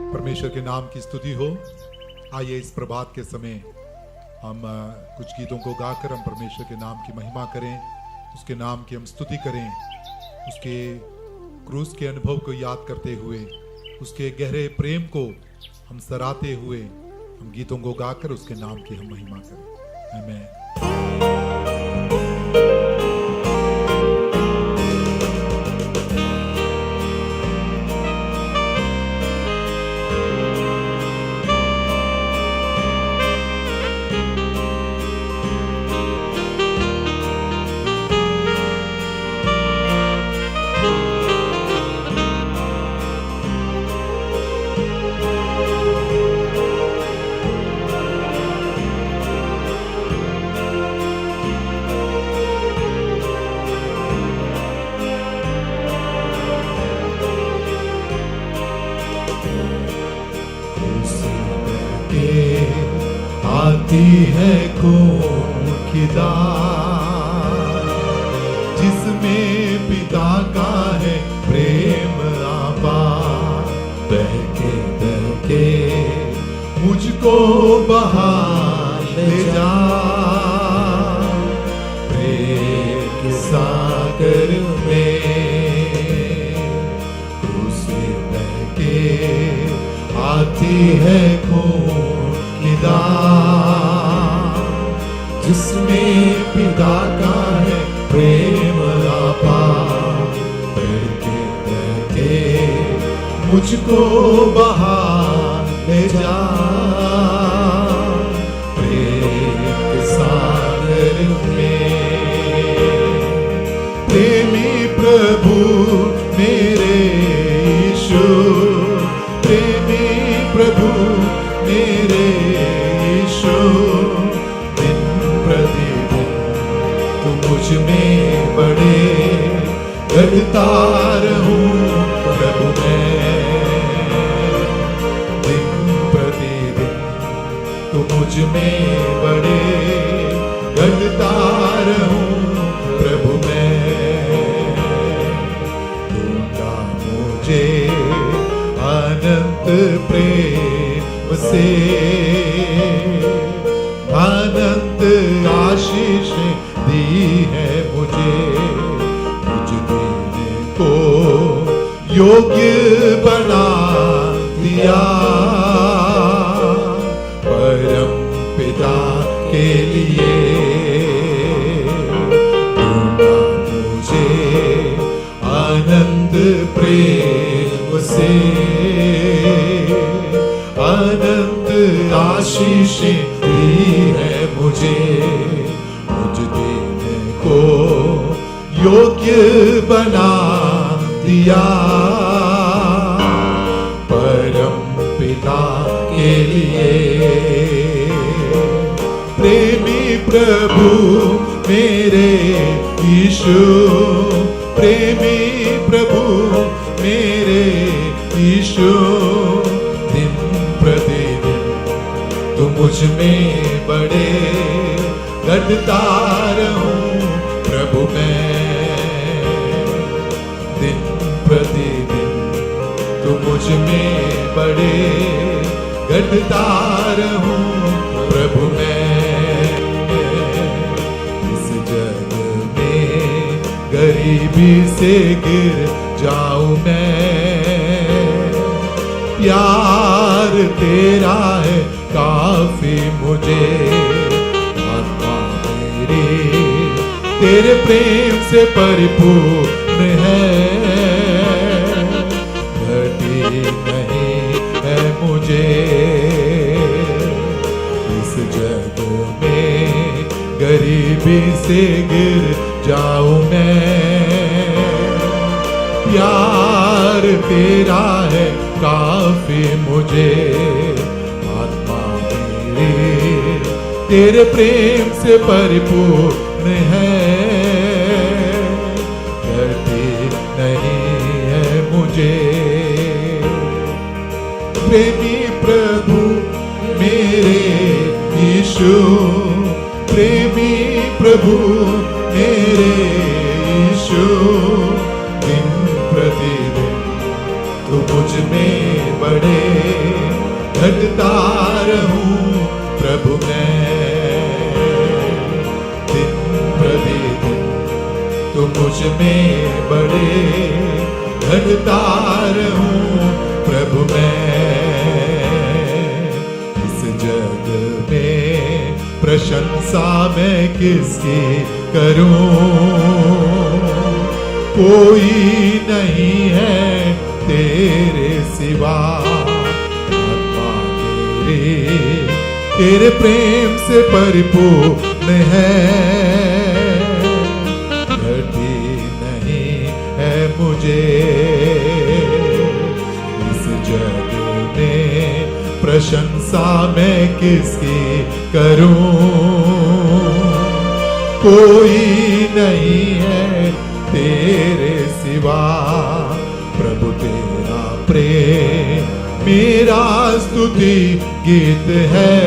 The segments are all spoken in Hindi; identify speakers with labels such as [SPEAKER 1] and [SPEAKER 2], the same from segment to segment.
[SPEAKER 1] परमेश्वर के नाम की स्तुति हो। आइए इस प्रभात के समय हम कुछ गीतों को गाकर हम परमेश्वर के नाम की महिमा करें, उसके नाम की हम स्तुति करें, उसके क्रूस के अनुभव को याद करते हुए, उसके गहरे प्रेम को हम सराहते हुए हम गीतों को गाकर उसके नाम की हम महिमा करें। आमीन।
[SPEAKER 2] आती है खून की दार, जिसमें पिता का है प्रेम आपार। बहके बहके मुझको बहा ले जा, प्रेम के सागर में क्रूस बहके आती है खून की दार, जिसमें पिता का है प्रेम आपार। बहके बहके मुझको बहा ले जा, प्रेम के सागर में। प्रेमी प्रभु मेरे यीशु, प्रेमी प्रभु मेरे यीशु, दिन प्रतिदिन तू मुझ में बड़े बढ़ता रहूं प्रभु मैं। दिन प्रतिदिन तू मुझ में बड़े बढ़ता रहूं प्रभु मैं। दूंगा मुझे अनंत प्रेम से, अनंत आशीष दी है मुझे। मुझ देने को योग्य बना दिया, परम पिता के लिए। दूंगा मुझे अनंत प्रेम से, अनंत आशीष दी है मुझे। मुझ देने को योग्य बना दिया, परम पिता के लिए। प्रेमी प्रभु मेरे यीशु, प्रेमी प्रभु मेरे यीशु, दिन प्रतिदिन तू मुझ में बड़े बढ़ता रहूं प्रभु मैं। दिन प्रतिदिन तू मुझ में बड़े बढ़ता रहूं प्रभु मैं। इस जग में गरीबी से गिर जाऊं मैं, प्यार तेरा है काफी मुझे। आत्मा मेरी तेरे प्रेम से परिपूर्ण है, घटी नहीं है मुझे। इस जग में गरीबी से गिर जाऊं मैं, प्यार तेरा है काफी मुझे। आत्मा मेरी तेरे प्रेम से परिपूर्ण है, घटी नहीं है मुझे। प्रेमी प्रभु मेरे यीशु, प्रेमी प्रभु मेरे यीशु, दिन प्रतिदिन तू मुझ में बड़े मुझ में बड़े घटता रहूं प्रभु मैं। इस जग में प्रशंसा मैं किसकी करूं, कोई नहीं है तेरे सिवा। आत्मा तेरे प्रेम से परिपूर्ण है, घटी नहीं है मुझे इस जग में प्रशंसा मैं किसकी करूं, कोई नहीं है तेरे सिवा। प्रभु तेरा प्रेम मेरा स्तुति गीत है,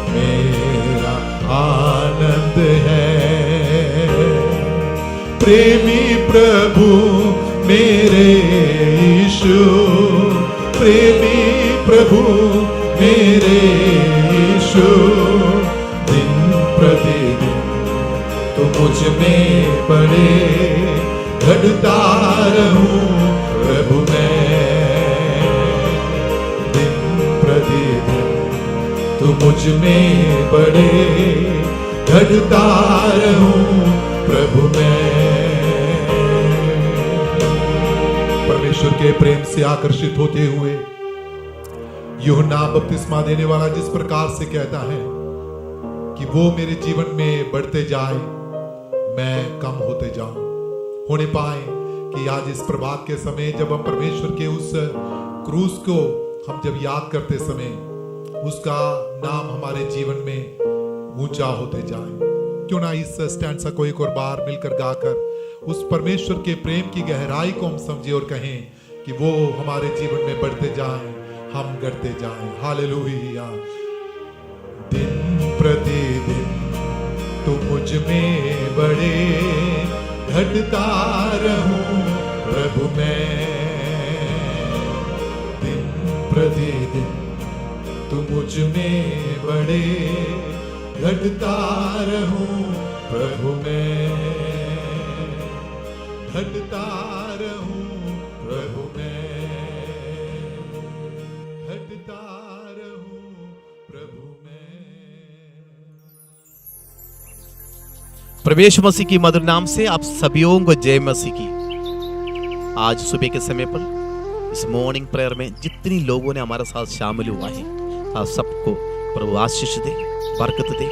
[SPEAKER 2] मेरा आनंद है। प्रेमी प्रभु मेरे यीशु, प्रेमी प्रभु मेरे यीशु, दिन प्रतिदिन तो मुझ में बड़े घटता रहूं प्रभु मैं। दिन प्रतिदिन तो मुझ में बड़े घटता रहूं प्रभु मैं। परमेश्वर के प्रेम से आकर्षित होते हुए यूहन्ना बपतिस्मा देने वाला जिस प्रकार से कहता है कि वो मेरे जीवन में बढ़ते जाए मैं कम होते जाऊं, होने पाए कि आज इस प्रभात के समय जब हम परमेश्वर के उस क्रूस को हम जब याद करते समय उसका नाम हमारे जीवन में ऊंचा होते जाए। क्यों ना इस स्टैंड को एक और बार मिलकर गाकर उस परमेश्वर के प्रेम की गहराई को हम समझे और कहें कि वो हमारे जीवन में बढ़ते जाएं, हम बढ़ते जाएं। हालेलुया। दिन प्रतिदिन तो मुझ में बड़े घटता रहूं प्रभु मैं। दिन प्रतिदिन तो मुझ में बड़े घटता रहूं प्रभु मैं, घटता रहूं प्रभु मैं, घटता रहूं प्रभु मैं।
[SPEAKER 3] प्रभु यीशु मसीह की मधुर नाम से आप सभीयों को जय मसीह की। आज सुबह के समय पर इस मॉर्निंग प्रेयर में जितनी लोगों ने हमारे साथ शामिल हुआ है, आप सबको प्रभु आशीष दे, बरकत दे।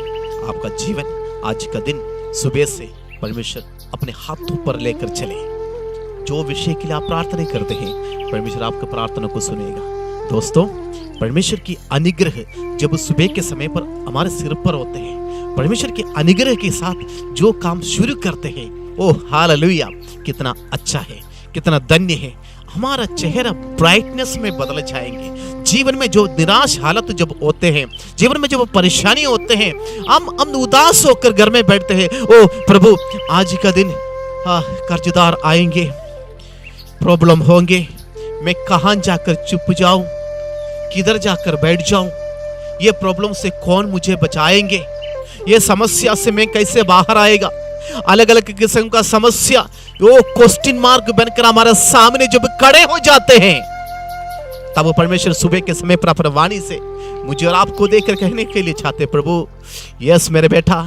[SPEAKER 3] आपका जीवन आज का दिन सुबह से परमेश्वर अपने हाथों पर लेकर चले। जो विषय के लिए आप प्रार्थना करते हैं परमेश्वर आपकी प्रार्थना को सुनेगा। दोस्तों, परमेश्वर की अनुग्रह जब सुबह के समय पर हमारे सिर पर होते हैं, परमेश्वर के अनुग्रह के साथ जो काम शुरू करते हैं, ओ हालेलुया, कितना अच्छा है, कितना धन्य है। हमारा चेहरा ब्राइटनेस में बदल जाएंगे। जीवन में जो निराश हालत जब होते हैं, जीवन में जब परेशानी होते हैं, हम उदास होकर घर में बैठते हैं, ओ प्रभु आज का दिन कर्जदार आएंगे, प्रॉब्लम होंगे, मैं कहां जाकर चुप जाऊं, किधर जाकर बैठ जाऊं, ये प्रॉब्लम से कौन मुझे बचाएंगे, ये समस्या से मैं कैसे बाहर आएगा। अलग अलग किस्म का समस्या वो क्वेश्चन मार्क बनकर हमारे सामने जब खड़े हो जाते हैं, तब वो परमेश्वर सुबह के समय पर वाणी से मुझे और आपको देखकर कहने के लिए चाहते, प्रभु यस मेरे बेटा,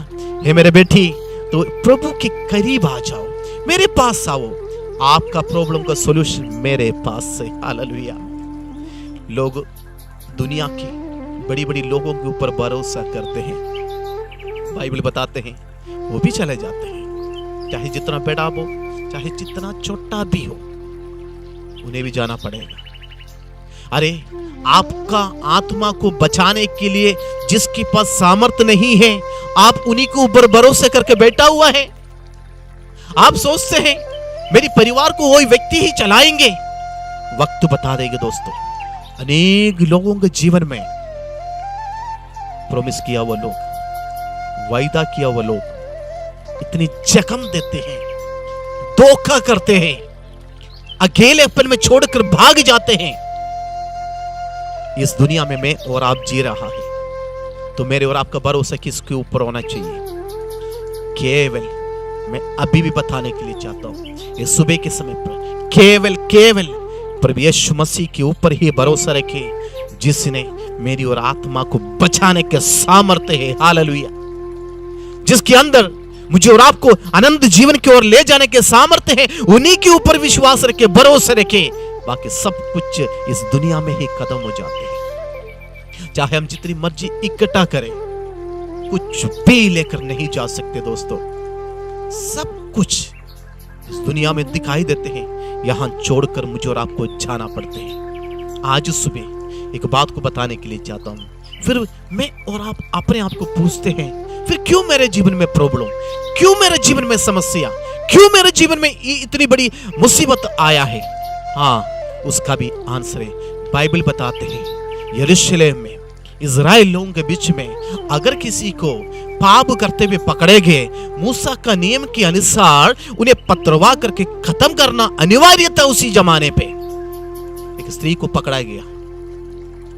[SPEAKER 3] हे मेरे बेटी, तो प्रभु के करीब आ जाओ, मेरे पास आओ, आपका प्रॉब्लम का सॉल्यूशन मेरे पास से। हालेलुया। लोग दुनिया की बड़ी बड़ी लोगों के ऊपर भरोसा करते हैं, बाइबल बताते हैं वो भी चले जाते हैं, चाहे जितना बड़ा हो, चाहे जितना छोटा भी हो, उन्हें भी जाना पड़ेगा। अरे आपका आत्मा को बचाने के लिए जिसके पास सामर्थ्य नहीं है, आप उन्हीं के ऊपर भरोसा करके बैठा हुआ है। आप सोचते हैं मेरी परिवार को वही व्यक्ति ही चलाएंगे, वक्त बता देंगे। दोस्तों, अनेक लोगों के जीवन में प्रॉमिस किया हुआ लोग, वायदा किया हुआ लोग इतनी जख्म देते हैं, धोखा करते हैं, अकेलेपन में छोड़कर भाग जाते हैं। इस दुनिया में मैं और आप जी रहा है, तो मेरे और आपका भरोसा किसके ऊपर होना चाहिए? केवल मैं अभी भी बताने के लिए चाहता हूं, ये सुबह के समय पर केवल प्रभु यीशु मसीह के ऊपर ही भरोसा रखे, जिसने मेरी और आत्मा को बचाने के सामर्थ्य है। हालेलुया। जिसके अंदर मुझे और आपको अनंत जीवन की ओर ले जाने के सामर्थ्य है, उन्हीं के ऊपर विश्वास रखे, भरोसा रखे। बाकी सब कुछ इस दुनिया में ही खत्म हो जाते हैं। चाहे हम जितनी मर्जी इकट्ठा करें, कुछ भी लेकर नहीं जा सकते दोस्तों। सब कुछ इस दुनिया में दिखाई देते हैं, यहां छोड़कर मुझे और आपको जाना पड़ते हैं। आज सुबह एक बात को बताने के लिए चाहता हूं। फिर मैं और आप अपने आप को पूछते हैं, फिर क्यों मेरे जीवन में प्रॉब्लम, क्यों मेरे जीवन में समस्या, क्यों मेरे जीवन में इतनी बड़ी मुसीबत आया है? हाँ, उसका भी आंसर है। बाइबल बताते हैं, यरूशलेम में इज़राइल लोगों के बीच में अगर किसी को पाप करते हुए पकड़े गए, मूसा का नियम के अनुसार उन्हें पथरवा करके खत्म करना अनिवार्य था। उसी जमाने पे एक स्त्री को पकड़ा गया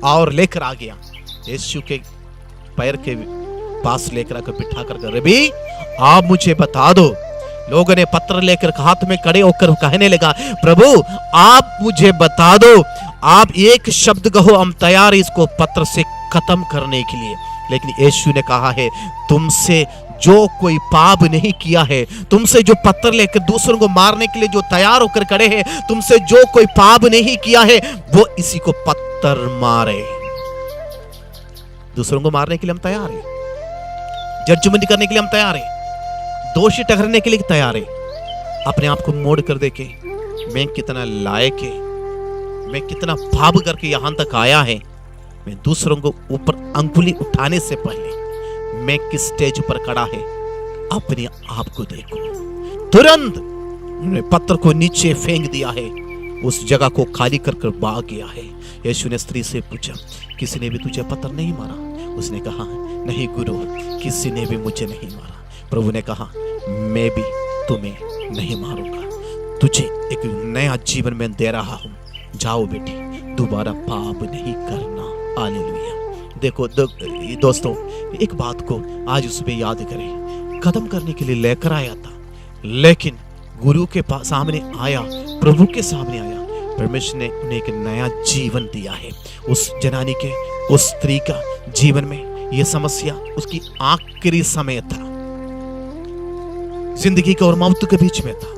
[SPEAKER 3] और लेकर आ गया, यीशु के पैर के पास लेकर आकर बिठा कर, रबी आप मुझे बता दो। लोगों ने पत्र लेकर हाथ में खड़े होकर कहने लगा, प्रभु आप मुझे बता दो, आप एक शब्द कहो, हम तैयार हैं इसको पत्र से खत्म करने के लिए। लेकिन यीशु ने कहा है, तुमसे जो कोई पाप नहीं किया है, तुमसे जो पत्थर लेकर दूसरों को मारने के लिए जो तैयार होकर खड़े हैं, तुमसे जो कोई पाप नहीं किया है, वो इसी को पत्थर मारे। दूसरों को मारने के लिए हम तैयार हैं, जजमेंट करने के लिए हम तैयार हैं, दोषी ठहराने के लिए तैयार हैं। अपने आप को मोड़ कर देखे, मैं कितना लायक है, मैं कितना पाप करके यहां तक आया है। मैं दूसरों को ऊपर अंगुली उठाने से पहले मैं किस स्टेज पर खड़ा है, अपने आप को देखो। तुरंत उन्होंने पत्थर को नीचे फेंक दिया है, उस जगह को खाली कर भाग गया है। यीशु ने स्त्री से पूछा, किसी ने भी तुझे पत्थर नहीं मारा? उसने कहा, नहीं गुरु, किसी ने भी मुझे नहीं मारा। प्रभु ने कहा, मैं भी तुम्हें नहीं मारूंगा, तुझे एक नया जीवन में दे रहा हूं। जाओ बेटी, दोबारा पाप नहीं करना। हालेलुया। देखो दोस्तों, एक बात को आज सुबह याद करें, खत्म करने के लिए लेकर आया था, लेकिन गुरु के पास सामने आया, प्रभु के सामने आया, परमेश्वर ने उन्हें एक नया जीवन दिया है। उस जनानी के, उस स्त्री का जीवन में यह समस्या उसकी आखिरी समय था, जिंदगी के और मौत के बीच में था।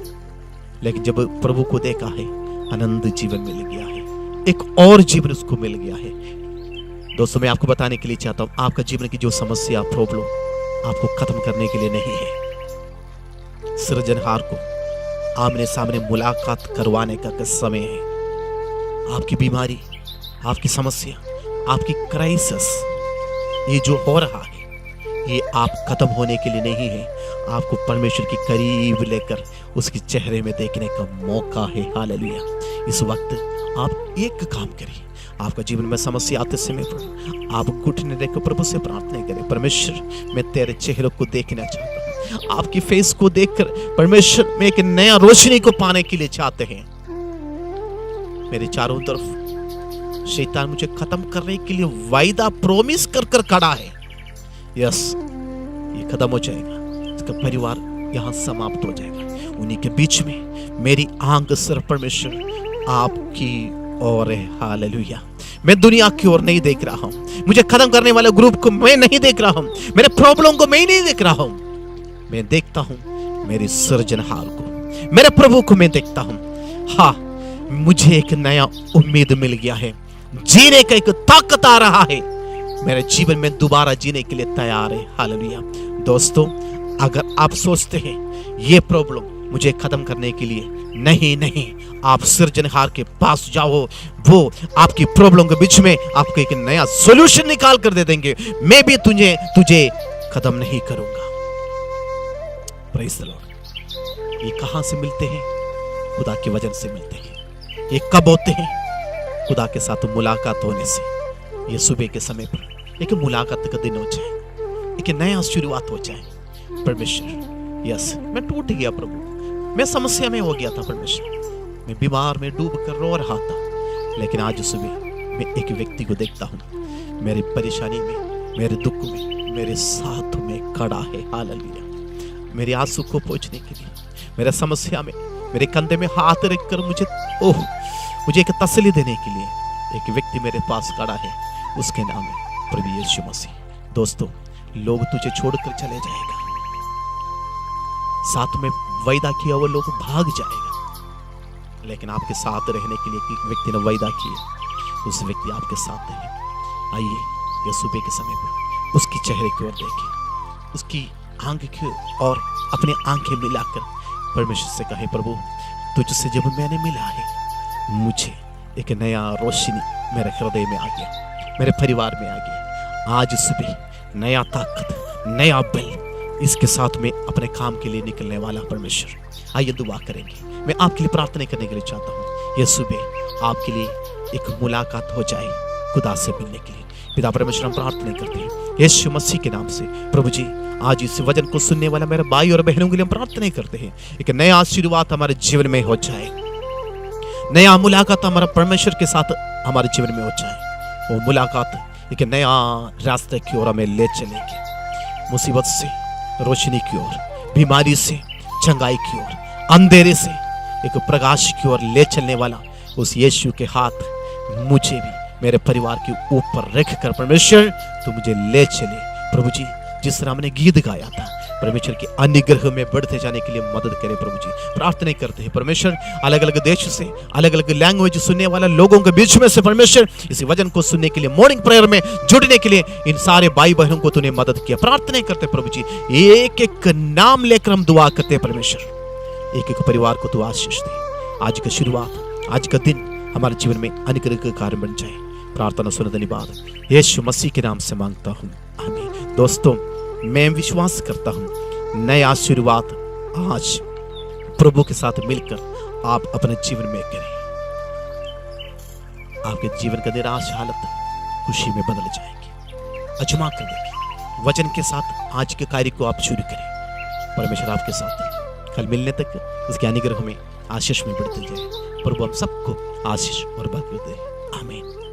[SPEAKER 3] लेकिन जब प्रभु को देखा है, अनंत जीवन मिल गया है, एक और जीवन उसको मिल गया है। दोस्तों, मैं आपको बताने के लिए चाहता हूं, आपका जीवन की जो समस्या, प्रॉब्लम आपको खत्म करने के लिए नहीं है। सृजनहार को आमने सामने मुलाकात करवाने का समय है। आपकी बीमारी, आपकी समस्या, आपकी क्राइसिस, ये जो हो रहा है, ये आप खत्म होने के लिए नहीं है, आपको परमेश्वर के करीब लेकर उसके चेहरे में देखने का मौका है। हालेलुया। इस वक्त आप एक काम करिए, आपका जीवन में समस्या आते समय पर आप घुटने देकर प्रभु से प्रार्थना करें, परमेश्वर मैं तेरे चेहरे को देखना चाहता हूं, आपकी फेस को देखकर परमेश्वर में एक नया रोशनी को पाने के लिए चाहते हैं। मेरे चारों तरफ शैतान मुझे खत्म करने के लिए वायदा प्रॉमिस कर कर खड़ा है। यस, ये खत्म हो जाएगा, इसका परिवार यहां समाप्त हो जाएगा। उन्हीं के बीच में मेरी आंख सिर्फ परमेश्वर आपकी ओर है। हालेलुया। मैं दुनिया की ओर नहीं देख रहा हूं, मुझे खत्म करने वाले ग्रुप को मैं नहीं देख रहा हूं, मेरे प्रॉब्लम को मैं नहीं देख रहा हूं, मैं देखता हूं मेरे सृजनहार को, मेरे प्रभु को मैं देखता हूं। हाँ, मुझे एक नया उम्मीद मिल गया है, जीने का एक ताकत आ रहा है, मेरे जीवन में दोबारा जीने के लिए तैयार है। हालेलुया। दोस्तों, अगर आप सोचते हैं ये प्रॉब्लम मुझे खत्म करने के लिए, नहीं, आप सृजनहार के पास जाओ, वो आपकी प्रॉब्लम के बीच में आपको एक नया सॉल्यूशन निकाल कर दे देंगे। मैं भी तुझे खत्म नहीं करूंगा। Praise the Lord. ये कहां से मिलते हैं? खुदा के वचन से मिलते हैं। ये कब होते हैं? खुदा के साथ मुलाकात होने से। ये सुबह के समय पर एक मुलाकात का दिन हो जाए, एक नया शुरुआत हो जाए। परमेश्वर, यस, मैं टूट गया प्रभु, मैं समस्या में हो गया था परमेश्वर, मैं बीमार में डूब कर रो रहा था, लेकिन आज सुबह मैं एक व्यक्ति को देखता हूं, मेरी परेशानी में, मेरे दुख में, मेरे साथ में खड़ा है। हालेलुया। मेरे आंसू को पोंछने के लिए, मेरे समस्या में मेरे कंधे में हाथ रखकर मुझे एक तसल्ली देने के लिए एक व्यक्ति मेरे पास खड़ा है, उसके नाम है प्रभु यीशु मसीह। दोस्तों, लोग तुझे छोड़कर चले जाएगा, साथ में वायदा किया वो लोग भाग जाएगा, लेकिन आपके साथ रहने के लिए एक व्यक्ति ने वायदा किया, उस व्यक्ति आपके साथ है। आइए ये सुबह के समय पर उसकी चेहरे की ओर देखें, उसकी आंख की और अपने आंखें मिलाकर परमेश्वर से कहे, प्रभु तुझसे जब मैंने मिला है, मुझे एक नया रोशनी मेरे हृदय में आ गया, मेरे परिवार में आ गया। आज सुबह नया ताकत, नया बल, इसके साथ में अपने काम के लिए निकलने वाला परमेश्वर। आइए दुआ करेंगे। मैं आपके लिए प्रार्थना करने के लिए चाहता हूँ, यह सुबह आपके लिए एक मुलाकात हो जाए खुदा से मिलने के लिए। पिता परमेश्वर, हम प्रार्थना करते हैं यीशु मसीह के नाम से। प्रभु जी, आज इस वचन को सुनने वाला मेरे भाई और बहनों के लिए हम प्रार्थना करते हैं, एक नया आशीर्वाद हमारे जीवन में हो जाए, नया मुलाकात हमारा परमेश्वर के साथ हमारे जीवन में हो जाए। वो मुलाकात एक नया रास्ते की ओर हमें ले चलेगी, मुसीबत से रोशनी की ओर, बीमारी से चंगाई की ओर, अंधेरे से एक प्रकाश की ओर ले चलने वाला उस यीशु के हाथ मुझे भी मेरे परिवार के ऊपर रखकर परमेश्वर तू मुझे ले चले। प्रभु जी, जिस तरह हमने गीत गाया था, परमेश्वर के अनुग्रह में बढ़ते जाने के लिए मदद करे। प्रभु जी, प्रार्थना करते हैं परमेश्वर, अलग अलग देश से, अलग अलग लैंग्वेज सुनने वाला लोगों के बीच में से परमेश्वर इस वचन को सुनने के लिए, मॉर्निंग प्रेयर में जुड़ने के लिए इन सारे भाई बहनों को तूने मदद किया। प्रार्थना करते प्रभु जी, एक एक नाम लेकर हम दुआ करते हैं परमेश्वर, एक एक परिवार को तू आशीष दे। आज का शुरुआत, आज का दिन हमारे जीवन में अनुग्रह का कारण बन जाए। प्रार्थना सुन धन्यवाद यीशु मसीह के नाम से मांगता हूँ, आमीन। दोस्तों, मैं विश्वास करता हूँ नया शुरुआत आज प्रभु के साथ मिलकर आप अपने जीवन में करें, आपके जीवन का निराश हालत खुशी में बदल जाएगी। अजमा कर देखिए, वचन के साथ आज के कार्य को आप शुरू करें। परमेश्वर आपके साथ है। कल मिलने तक इसके अनुग्रह में आशीष में बढ़ते जाए। प्रभु हम सबको आशीष और बरकत दे, आमीन।